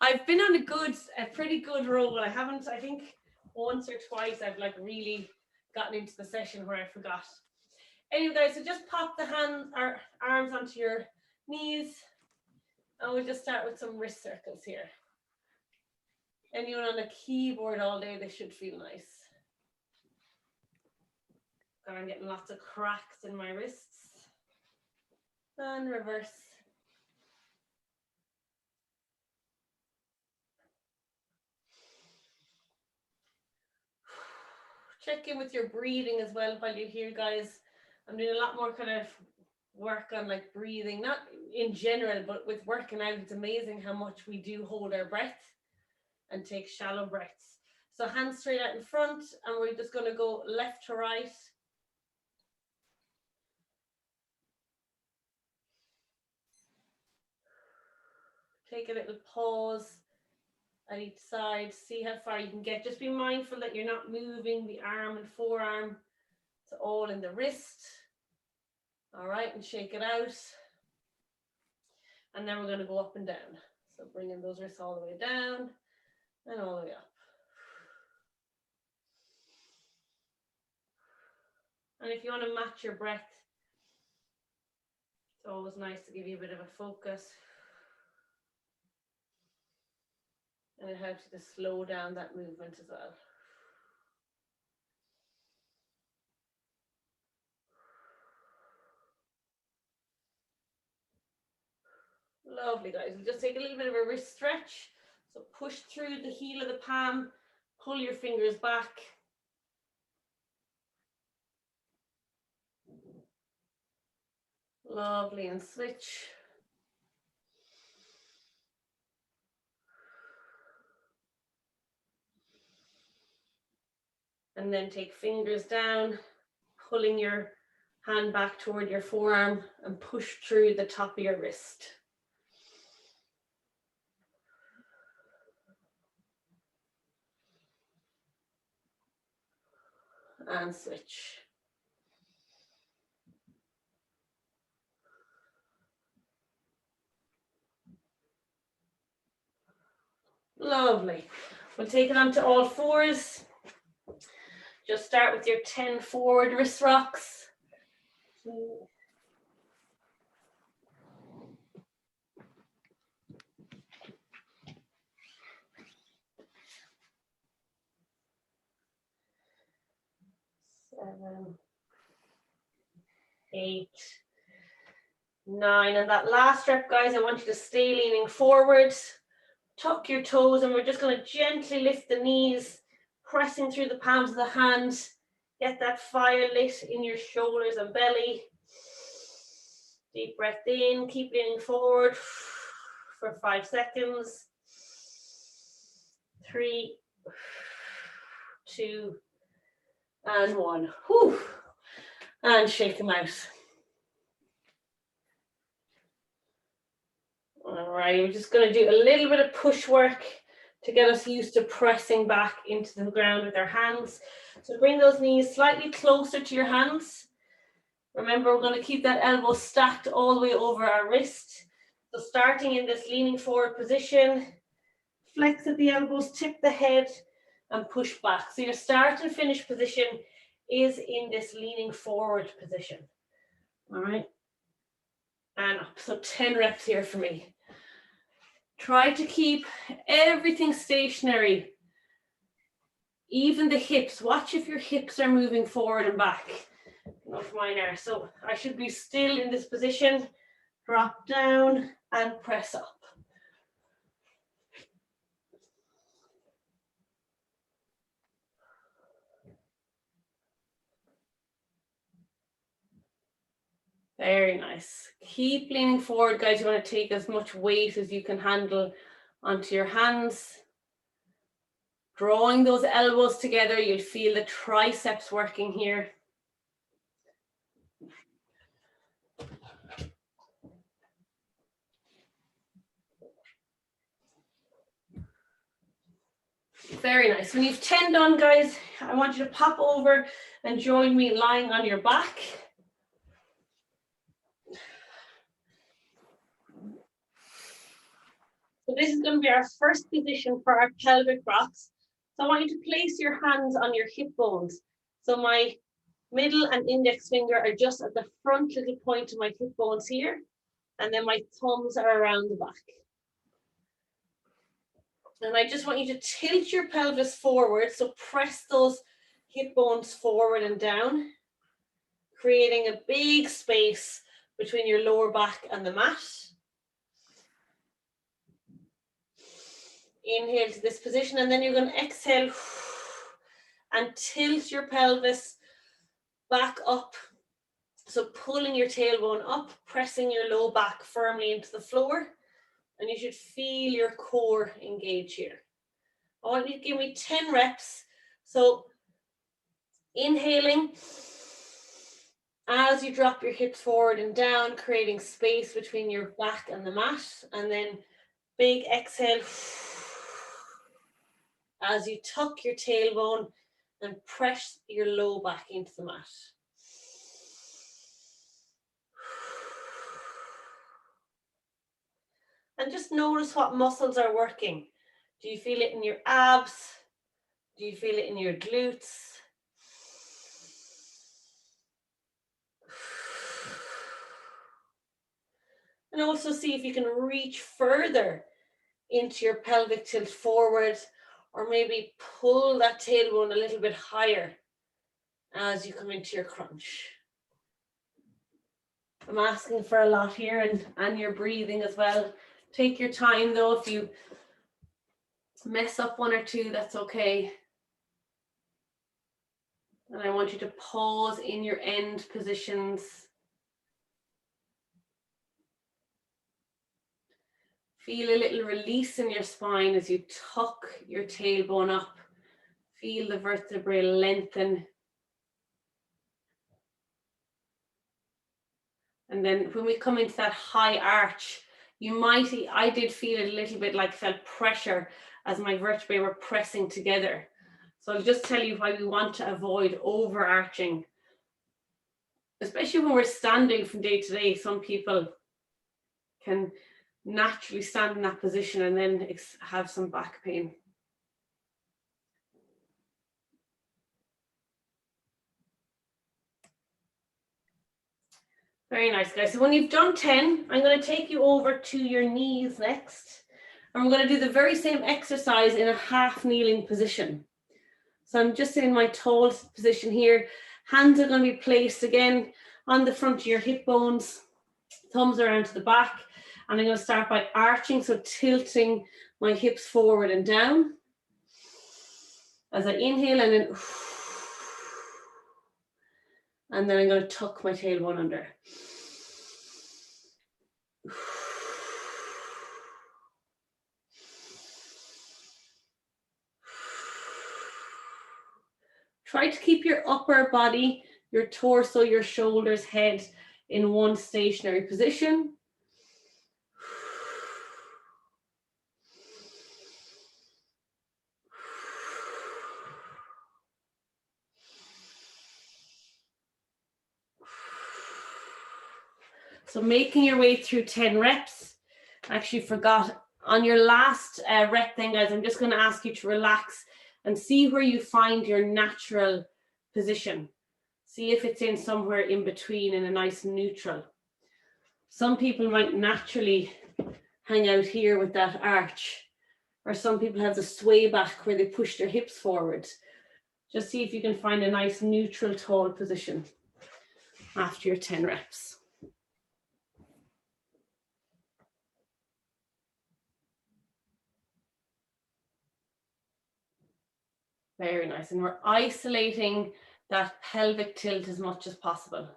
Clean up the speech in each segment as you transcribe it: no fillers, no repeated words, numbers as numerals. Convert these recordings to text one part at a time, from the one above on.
I've been on a pretty good roll, but I haven't, I think once or twice I've like really gotten into the session where I forgot. Anyway guys, so just pop the hands or arms onto your knees and we'll just start with some wrist circles here. Anyone on a keyboard all day, they should feel nice. God, I'm getting lots of cracks in my wrists. And reverse. Check in with your breathing as well while you're here, guys. I'm doing a lot more kind of work on like breathing, not in general, but with working out, it's amazing how much we do hold our breath and take shallow breaths. So hands straight out in front, and we're just going to go left to right. Take a little pause at each side, see how far you can get. Just be mindful that you're not moving the arm and forearm. It's all in the wrist. All right, and shake it out. And then we're going to go up and down. So bringing those wrists all the way down and all the way up. And if you want to match your breath, it's always nice to give you a bit of a focus. And it helps you to slow down that movement as well. Lovely, guys. We'll just take a little bit of a wrist stretch. So push through the heel of the palm, pull your fingers back. Lovely, and switch. And then take fingers down, pulling your hand back toward your forearm and push through the top of your wrist. And switch. Lovely. We'll take it onto all fours. Just start with your 10 forward wrist rocks. 7, 8, 9. And that last rep, guys, I want you to stay leaning forward. Tuck your toes, and we're just going to gently lift the knees, pressing through the palms of the hand. Get that fire lit in your shoulders and belly. Deep breath in, keep leaning forward for 5 seconds. 3, 2, and 1. Whew. And shake them out. All right, we're just going to do a little bit of push work to get us used to pressing back into the ground with our hands. So bring those knees slightly closer to your hands. Remember, we're going to keep that elbow stacked all the way over our wrist. So starting in this leaning forward position, flex at the elbows, tip the head, and push back. So your start and finish position is in this leaning forward position. All right. And up. So 10 reps here for me. Try to keep everything stationary. Even the hips. Watch if your hips are moving forward and back. Not mine are. So I should be still in this position. Drop down and press up. Very nice. Keep leaning forward, guys. You want to take as much weight as you can handle onto your hands. Drawing those elbows together, you'll feel the triceps working here. Very nice. When you've 10 done, guys, I want you to pop over and join me lying on your back. So this is going to be our first position for our pelvic rocks. So I want you to place your hands on your hip bones. So my middle and index finger are just at the front little point of my hip bones here. And then my thumbs are around the back. And I just want you to tilt your pelvis forward. So press those hip bones forward and down, creating a big space between your lower back and the mat. Inhale to this position, and then you're going to exhale and tilt your pelvis back up. So pulling your tailbone up, pressing your low back firmly into the floor, and you should feel your core engage here. I want you to give me 10 reps. So inhaling as you drop your hips forward and down, creating space between your back and the mat, and then big exhale as you tuck your tailbone and press your low back into the mat. And just notice what muscles are working. Do you feel it in your abs? Do you feel it in your glutes? And also see if you can reach further into your pelvic tilt forward, or maybe pull that tailbone a little bit higher as you come into your crunch. I'm asking for a lot here, and your breathing as well. Take your time though. If you mess up one or two, that's okay. And I want you to pause in your end positions. Feel a little release in your spine as you tuck your tailbone up. Feel the vertebrae lengthen. And then when we come into that high arch, I did feel it a little bit like felt pressure as my vertebrae were pressing together. So I'll just tell you why we want to avoid overarching. Especially when we're standing from day to day, some people can naturally stand in that position and then have some back pain. Very nice, guys. So when you've done 10, I'm going to take you over to your knees next. And we're going to do the very same exercise in a half kneeling position. So I'm just in my tall position here. Hands are going to be placed again on the front of your hip bones. Thumbs around to the back. And I'm going to start by arching, so tilting my hips forward and down. As I inhale, and then I'm going to tuck my tailbone under. Try to keep your upper body, your torso, your shoulders, head in one stationary position. So making your way through 10 reps. I actually forgot on your last rep then, guys, I'm just going to ask you to relax and see where you find your natural position. See if it's in somewhere in between in a nice neutral. Some people might naturally hang out here with that arch, or some people have the sway back where they push their hips forward. Just see if you can find a nice neutral tall position after your 10 reps. Very nice. And we're isolating that pelvic tilt as much as possible.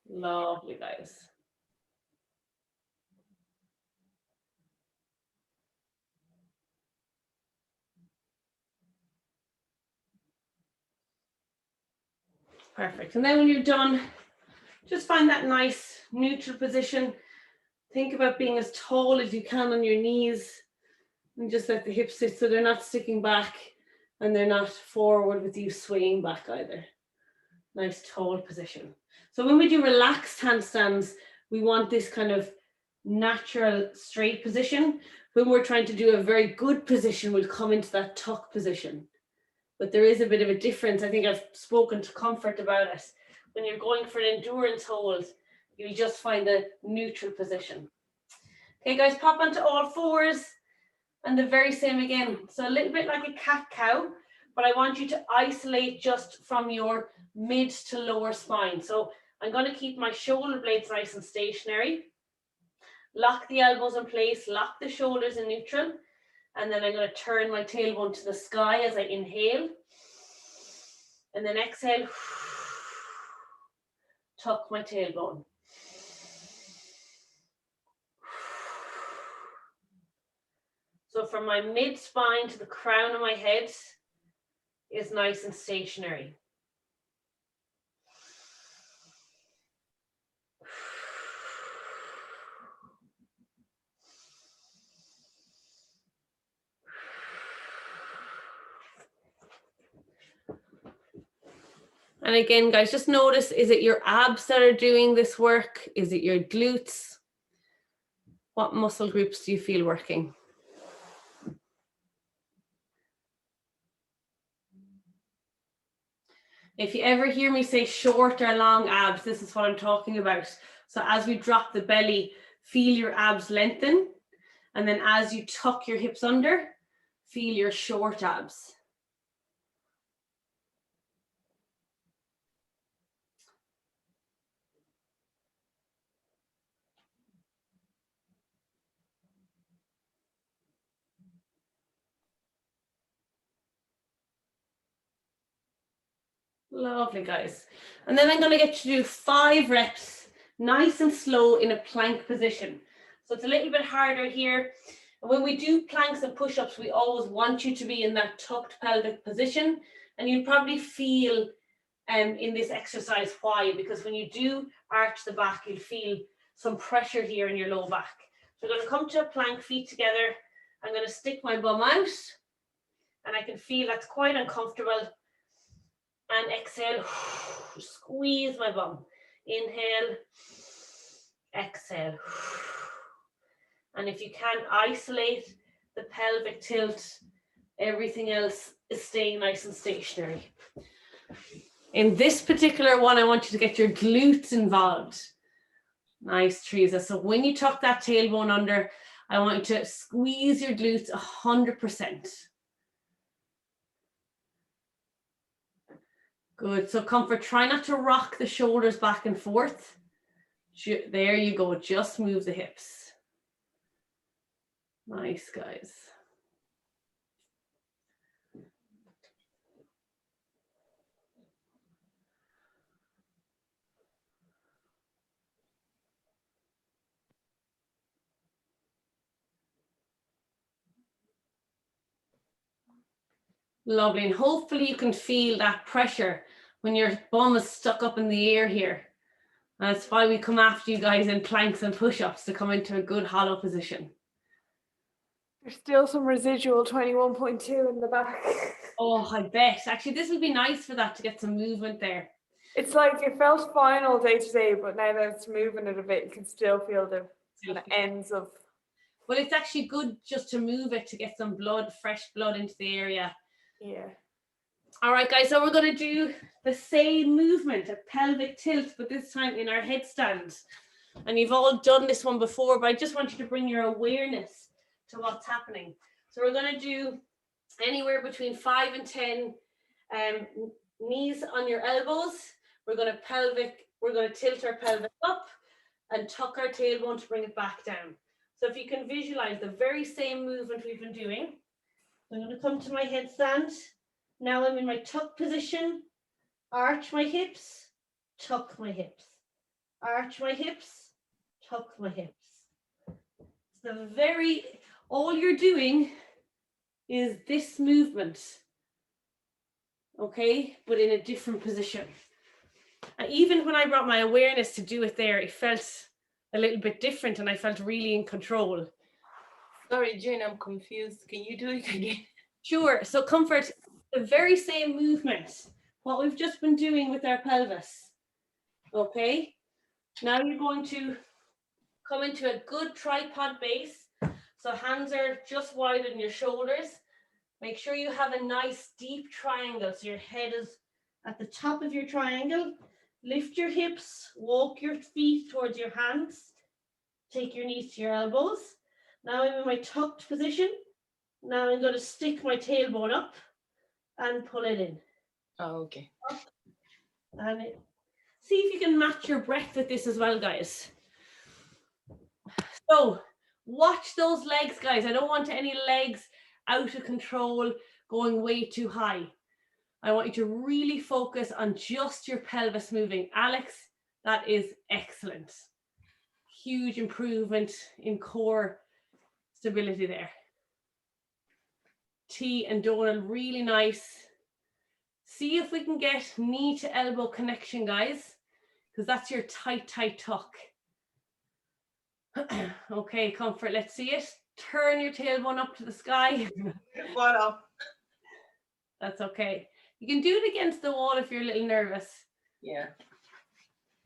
Lovely, guys. Perfect. And then when you're done, just find that nice neutral position. Think about being as tall as you can on your knees, and just let the hips sit so they're not sticking back and they're not forward with you swaying back either. Nice tall position. So when we do relaxed handstands, we want this kind of natural straight position. When we're trying to do a very good position, we'll come into that tuck position. But there is a bit of a difference. I think I've spoken to Comfort about it. When you're going for an endurance hold, you'll just find a neutral position. Okay, guys, pop onto all fours. And the very same again. So a little bit like a cat-cow, but I want you to isolate just from your mid to lower spine. So I'm going to keep my shoulder blades nice and stationary. Lock the elbows in place, lock the shoulders in neutral. And then I'm going to turn my tailbone to the sky as I inhale. And then exhale. Tuck my tailbone. So from my mid spine to the crown of my head is nice and stationary. And again, guys, just notice, is it your abs that are doing this work? Is it your glutes? What muscle groups do you feel working? If you ever hear me say short or long abs, this is what I'm talking about. So as we drop the belly, feel your abs lengthen. And then as you tuck your hips under, feel your short abs. Lovely, guys. And then I'm going to get you to do 5 reps, nice and slow in a plank position. So it's a little bit harder here. And when we do planks and push-ups, we always want you to be in that tucked pelvic position. And you'll probably feel in this exercise why, because when you do arch the back, you'll feel some pressure here in your low back. So we're going to come to a plank, feet together. I'm going to stick my bum out. And I can feel that's quite uncomfortable. And exhale, squeeze my bum. Inhale, exhale. And if you can, isolate the pelvic tilt. Everything else is staying nice and stationary. In this particular one, I want you to get your glutes involved. Nice, Teresa. So when you tuck that tailbone under, I want you to squeeze your glutes 100%. Good. So Comfort, try not to rock the shoulders back and forth. There you go. Just move the hips. Nice, guys. Lovely. And hopefully you can feel that pressure when your bum is stuck up in the air here. And that's why we come after you guys in planks and push-ups to come into a good hollow position. There's still some residual 21.2 in the back. Oh, I bet. Actually, this would be nice for that to get some movement there. It's like it felt fine all day today, but now that it's moving it a bit, you can still feel the ends of. Well, it's actually good just to move it to get some blood, fresh blood into the area. Yeah. All right, guys, so we're going to do the same movement, a pelvic tilt, but this time in our headstand. And you've all done this one before, but I just want you to bring your awareness to what's happening. So we're going to do anywhere between 5 and 10 knees on your elbows. We're going to tilt our pelvic up and tuck our tailbone to bring it back down. So if you can visualize the very same movement we've been doing, I'm going to come to my headstand. Now I'm in my tuck position, arch my hips, tuck my hips, arch my hips, tuck my hips. So all you're doing is this movement, okay, but in a different position. And even when I brought my awareness to do it there, it felt a little bit different and I felt really in control. Sorry, Jane, I'm confused. Can you do it again? Sure. So Comfort, the very same movement, what we've just been doing with our pelvis. Okay. Now you're going to Come into a good tripod base. So hands are just wider than your shoulders. Make sure you have a nice deep triangle. So your head is at the top of your triangle. Lift your hips, walk your feet towards your hands. Take your knees to your elbows. Now I'm in my tucked position. Now I'm going to stick my tailbone up and pull it in. Oh, okay. Up and in. See if you can match your breath with this as well, guys. So watch those legs, guys. I don't want any legs out of control, going way too high. I want you to really focus on just your pelvis moving. Alex, that is excellent. Huge improvement in core stability there. T and Donald, really nice. See if we can get knee to elbow connection, guys, because that's your tight, tight tuck. Okay, comfort, let's see it. Turn your tailbone up to the sky. What up? That's okay. You can do it against the wall if you're a little nervous. Yeah.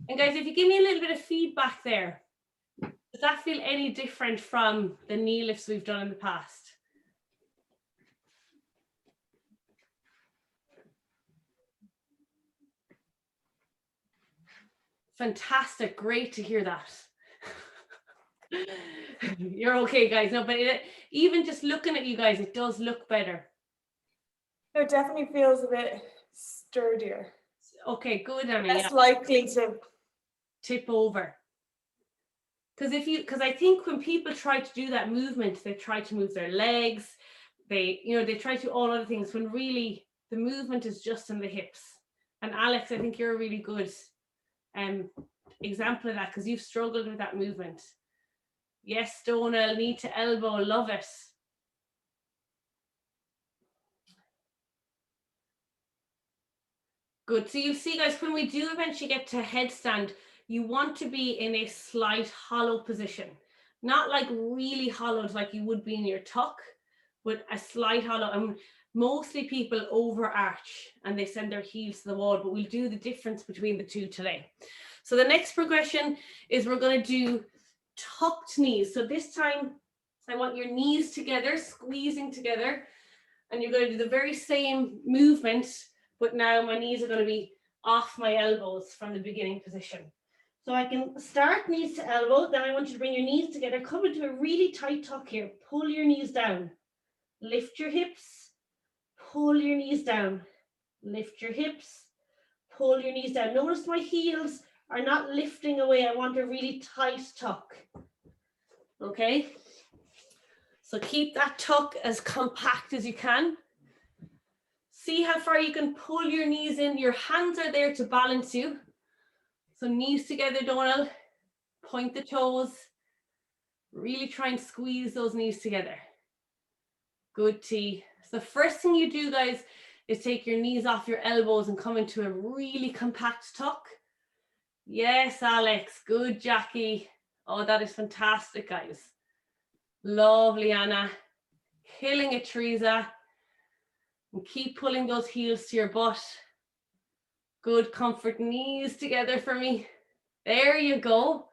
And guys, if you give me a little bit of feedback there, does that feel any different from the knee lifts we've done in the past? Fantastic, great to hear that. You're okay, guys. No, but even just looking at you guys, it does look better. It definitely feels a bit sturdier. Okay, good, Annie. Less likely to tip over. Because I think when people try to do that movement, they try to move their legs, they try to do all other things when really the movement is just in the hips. And Alex, I think you're a really good example of that because you've struggled with that movement. Yes, Donal, knee to elbow, love it. Good. So you'll see, guys, when we do eventually get to headstand, you want to be in a slight hollow position. Not like really hollowed like you would be in your tuck, but a slight hollow. And mostly people overarch and they send their heels to the wall, but we'll do the difference between the two today. So the next progression is we're going to do tucked knees. So this time I want your knees together, squeezing together, and you're going to do the very same movement, but now my knees are going to be off my elbows from the beginning position. So I can start knees to elbow, then I want you to bring your knees together, come into a really tight tuck here, pull your knees down, lift your hips, pull your knees down, lift your hips, pull your knees down. Notice my heels are not lifting away. I want a really tight tuck. Okay? So keep that tuck as compact as you can. See how far you can pull your knees in. Your hands are there to balance you. So knees together, Donal. Point the toes. Really try and squeeze those knees together. Good, T. So the first thing you do, guys, is take your knees off your elbows and come into a really compact tuck. Yes, Alex. Good, Jackie. Oh, that is fantastic, guys. Lovely, Anna. Killing it, Teresa. And keep pulling those heels to your butt. Good, comfort, knees together for me. There you go.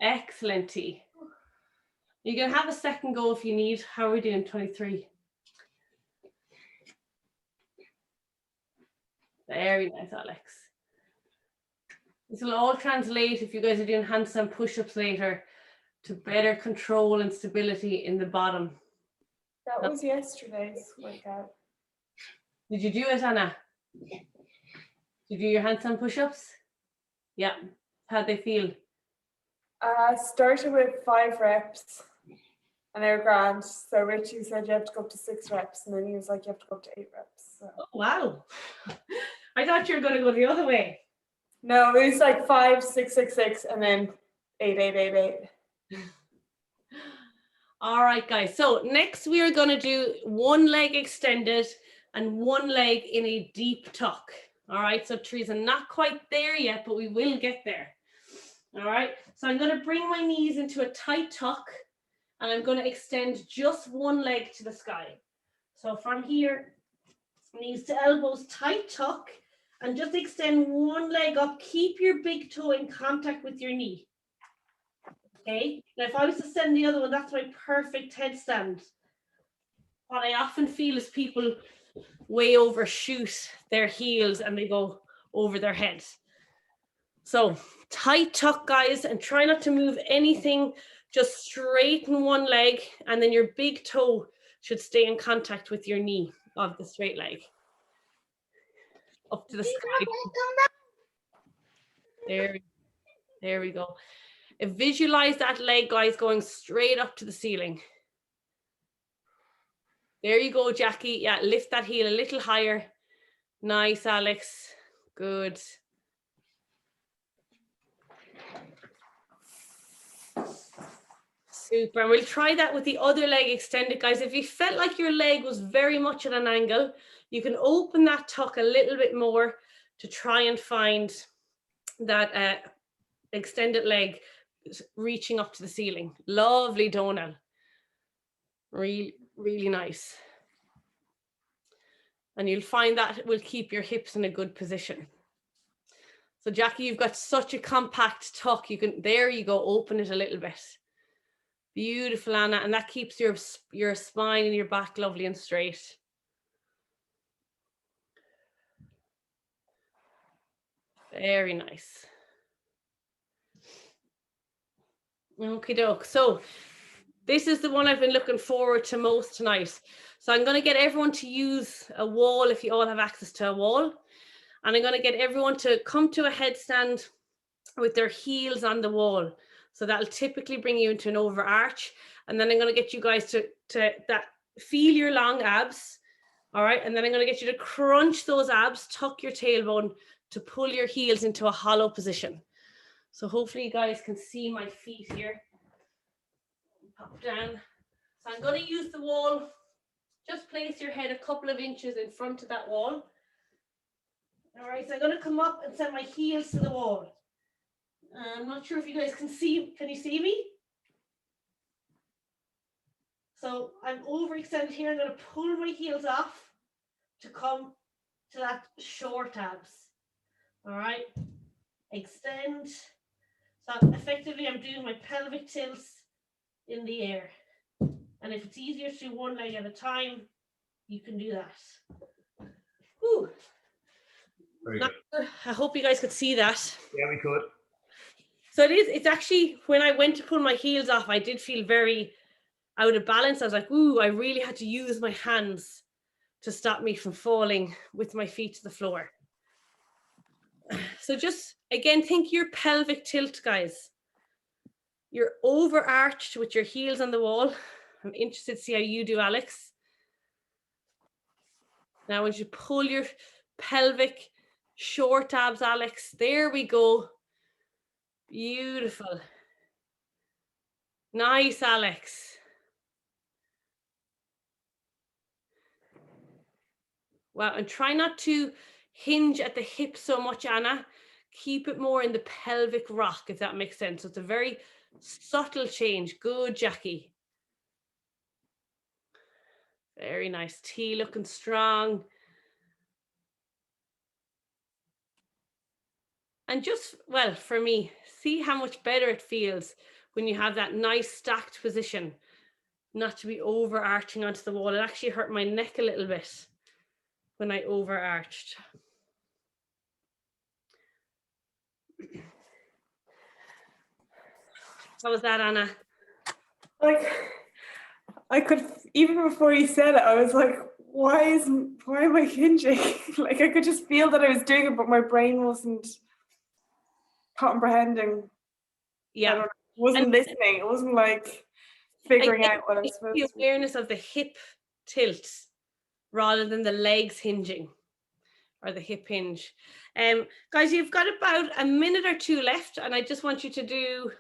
Excellent, T. You can have a second go if you need. How are we doing, 23? Very nice, Alex. This will all translate if you guys are doing handstand push-ups later to better control and stability in the bottom. That was yesterday's workout. Did you do it, Anna? Did you do your handstand push-ups? Yeah. How'd they feel? Started with 5 reps and they were grand. So Richie said you have to go up to 6 reps, and then he was like, you have to go up to 8 reps. So. Oh, wow. I thought you were going to go the other way. No, it was like 5, 6, 6, 6, and then 8, 8, 8, 8. All right, guys. So next we are going to do one leg extended and one leg in a deep tuck. All right. So Teresa, not quite there yet, but we will get there. All right. So I'm going to bring my knees into a tight tuck and I'm going to extend just one leg to the sky. So from here, knees to elbows, tight tuck. And just extend one leg up. Keep your big toe in contact with your knee. Okay, now if I was to send the other one, that's my perfect headstand. What I often feel is people way overshoot their heels and they go over their heads. So tight tuck, guys, and try not to move anything. Just straighten one leg, and then your big toe should stay in contact with your knee of the straight leg. Up to the sky. There we go. And visualize that leg, guys, going straight up to the ceiling. There you go, Jackie. Yeah, lift that heel a little higher. Nice, Alex. Good. Super. And we'll try that with the other leg extended, guys. If you felt like your leg was very much at an angle, you can open that tuck a little bit more to try and find that extended leg reaching up to the ceiling. Lovely, Donal. Really, really nice. And you'll find that will keep your hips in a good position. So Jackie, you've got such a compact tuck. You can, there you go, open it a little bit. Beautiful, Anna. And that keeps your spine and your back lovely and straight. Very nice. Okie doke. So this is the one I've been looking forward to most tonight. So I'm going to get everyone to use a wall if you all have access to a wall. And I'm going to get everyone to come to a headstand with their heels on the wall. So that'll typically bring you into an overarch. And then I'm going to get you guys to feel your long abs. All right. And then I'm going to get you to crunch those abs, tuck your tailbone to pull your heels into a hollow position. So hopefully you guys can see my feet here. Pop down. So I'm going to use the wall. Just place your head a couple of inches in front of that wall. All right, so I'm going to come up and send my heels to the wall. I'm not sure if you guys can see. Can you see me? So I'm overextended here. I'm going to pull my heels off to come to that short abs. All right, extend. So effectively I'm doing my pelvic tilts in the air. And if it's easier to do one leg at a time, you can do that. Whew. Very good. I hope you guys could see that. Yeah, we could. So it's actually, when I went to pull my heels off, I did feel very out of balance. I was like, ooh, I really had to use my hands to stop me from falling with my feet to the floor. So just, again, think your pelvic tilt, guys. You're overarched with your heels on the wall. I'm interested to see how you do, Alex. Now, once you pull your pelvic short abs, Alex, there we go. Beautiful. Nice, Alex. Wow, and try not to hinge at the hip so much, Anna. Keep it more in the pelvic rock, if that makes sense. So it's a very subtle change. Good, Jackie. Very nice. T looking strong. And just, well, for me, see how much better it feels when you have that nice stacked position, not to be overarching onto the wall. It actually hurt my neck a little bit when I overarched. How was that, Anna? Like, I could, even before you said it, I was like, why am I hinging? Like, I could just feel that I was doing it, but my brain wasn't comprehending. Yeah. Wasn't listening. It wasn't like figuring out what I was supposed to do. The awareness of the hip tilt rather than the legs hinging or the hip hinge. Guys, you've got about a minute or two left, and I just want you to do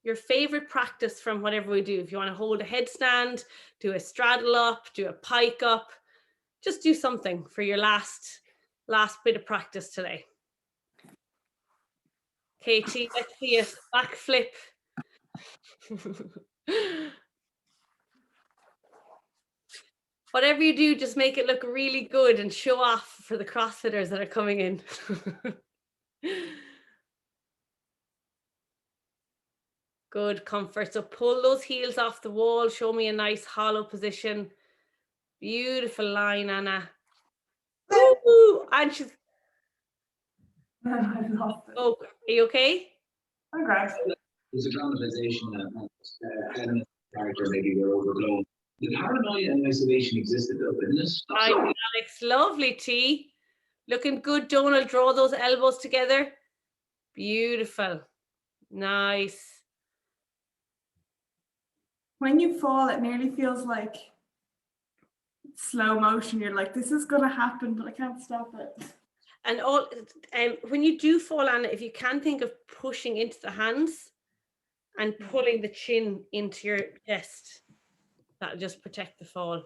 your favorite practice from whatever we do. If you want to hold a headstand, do a straddle up, do a pike up, just do something for your last bit of practice today. Katie, let's see a back flip. Whatever you do, just make it look really good and show off for the CrossFitters that are coming in. Good comfort. So pull those heels off the wall. Show me a nice hollow position. Beautiful line, Anna. Ooh, and she's, I lost it. oh, are you okay? I'm grand. There's a dramatization element character maybe were overblown. The paranoia and isolation existed though, didn't it? Hi, Alex. Lovely T. Looking good, Donald. Draw those elbows together. Beautiful. Nice. When you fall, it nearly feels like slow motion. You're like, this is going to happen, but I can't stop it. And all, when you do fall, Anna, if you can think of pushing into the hands and pulling the chin into your chest, that'll just protect the fall.